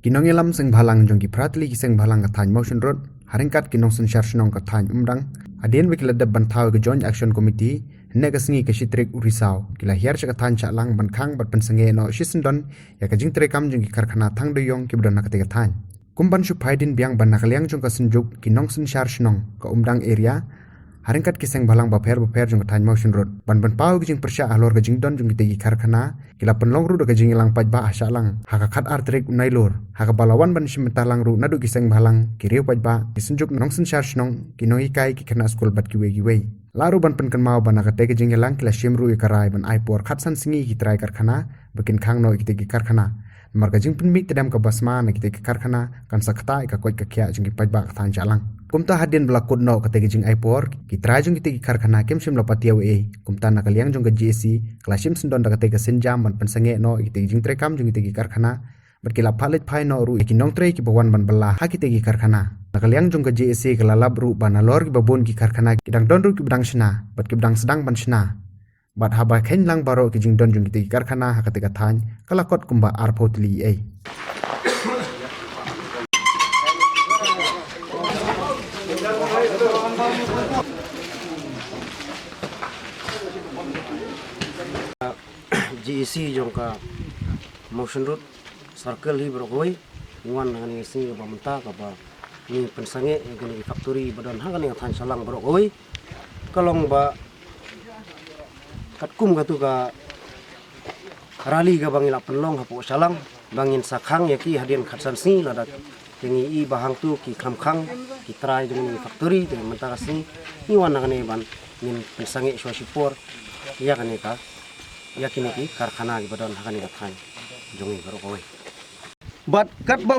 Kinong ilam seng balang jong ki pratli ki seng balang katany motion road haringkat kinong sen shar shnong katany umdang adien wikila deb bantaw ke joint action committee ne ka singi ke shitrik urisau kila hiar cha katany cha lang ban khang bat pensenge no shisendon ya ka jing trekam jong ki karkhana thang do yong ki bdan nakate katany kumban shu phaidin biang ban nakaliang jong ka senjuk kinong sen shar shnong ka umdang area haringkat ki seng balang baper jong katany motion road ban pau ki jing persya alor ka jing don jong ki tegi karkhana kila penlong ru ka jing lang paj ba asya lang haka khat artrik unailor haka balawan ban shimta lang ru nadu ki seng balang ki riu paj ba ki senjuk nong sen shar shnong ki noi kai ki khana school bat ki we laru ban pen kan mau ban ka tegi jing lang kila shimru i karai ban aipor khat san singi ki trai karkhana bakin khang no ki tegi karkhana marga jing pun mi tedam ka basma na ki tegi karkhana kan sakta ka koi ka kya jing ki paj ba than jalang kumta hadin blakut no ka tegi jing aipor ki trai jing ki tegi karkhana kem shim lo patiaw e kumta nakaliang jong ka GSC klasim sendon da ka tegi senjam ban pensange no ki tegi jing trekam jing ki tegi karkhana berkila palit pai no ru ki nong tre ki bawan ban bala ha ki tegi karkhana nakaliang jong ka GSC kala lab ru ban alor ki babon ki karkhana kidang don ru ki bdang shna bat ki bdang sedang ban shna bat haba khen lang baro ki jing don jong ki tegi karkhana ha ka tegi thany kala kot kumba arpotli e GEC jong ka motion road circle hi berogoi wan ngani sing ba menta ka ba ni pensange ngani factory badan ha ngani than salang berogoi kalong ba katkum ka tu ka rali ka bangila penlong hapo salang bangin sakhang ya ki hadin khatsan si lada tengi i bahang tu ki khamkhang ki trai jong ni factory te menta ka sing ni wan ngani ban nin pensange swasipor ya kani ka yakini ki karkhana ki badan hakani kathan jongi berokoi bat kat ba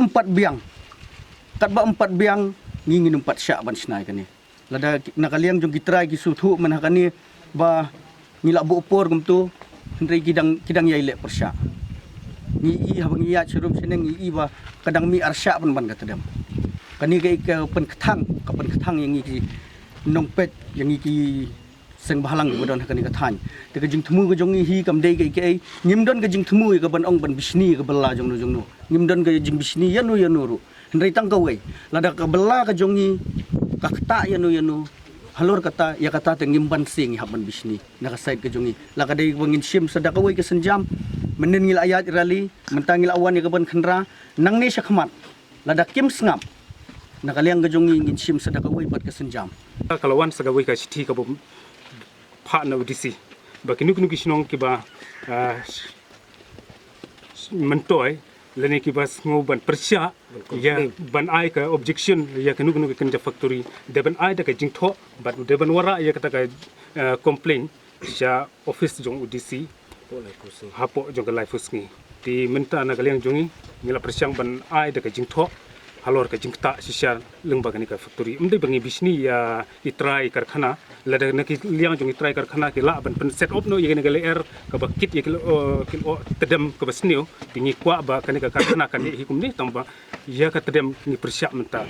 empat biang ngingin empat syak ban snai kani lada nakaliang jong kitrai ki suthu man hakani ba ngila bu upor gumtu hendrai kidang yai lek persyak ni i habang iya churum seneng i ba kadang mi arsyak ban katadam kani ke pen kethang yang ki nongpet yang ki seng bahalang badan hakani kathan te ka jing thmu ka jongi hi kam dei ke ngimdon ka jing thmu ka ban ong ban bisni ka bella jong no ngimdon ka jing bisni yanu ru hendrai tang ka wei lada ka bella ka jongi ka kata yanu halor kata ya kata te ngimban sing ha ban bisni na ka side ka jongi la ka dei wangin sim sada ka wei ka senjam menen ngil ayat rali mentangil awan ya ka ban khandra nang ne syakmat lada kim sngap nakaliang ka jongi ngin sim sada ka wei pat ka senjam kalawan saga wei ka sithi ka pak na udisi bagi nuk sinong kiba mentoy lene kiba ngoban persya ya ban ai ka objection ya kanuk kenja factory deban ai da ka jingtho bat deban wara ya kata ka complain sya office jong udisi hapo jong ka life usngi ti menta na kaliang jongi ngila persyang ban ai da ka jingtho halor ka jingta sisya lengbagani ka factory umdai bangi bisni ya itrai karkhana lada naki liang jong itrai karkhana ki la ban pen set up no yene gale air ka bakit ya kilo tedem ka basnio tingi kwa ba kani ka karkhana kan hi kumni tamba ya ka tedem ni persyak menta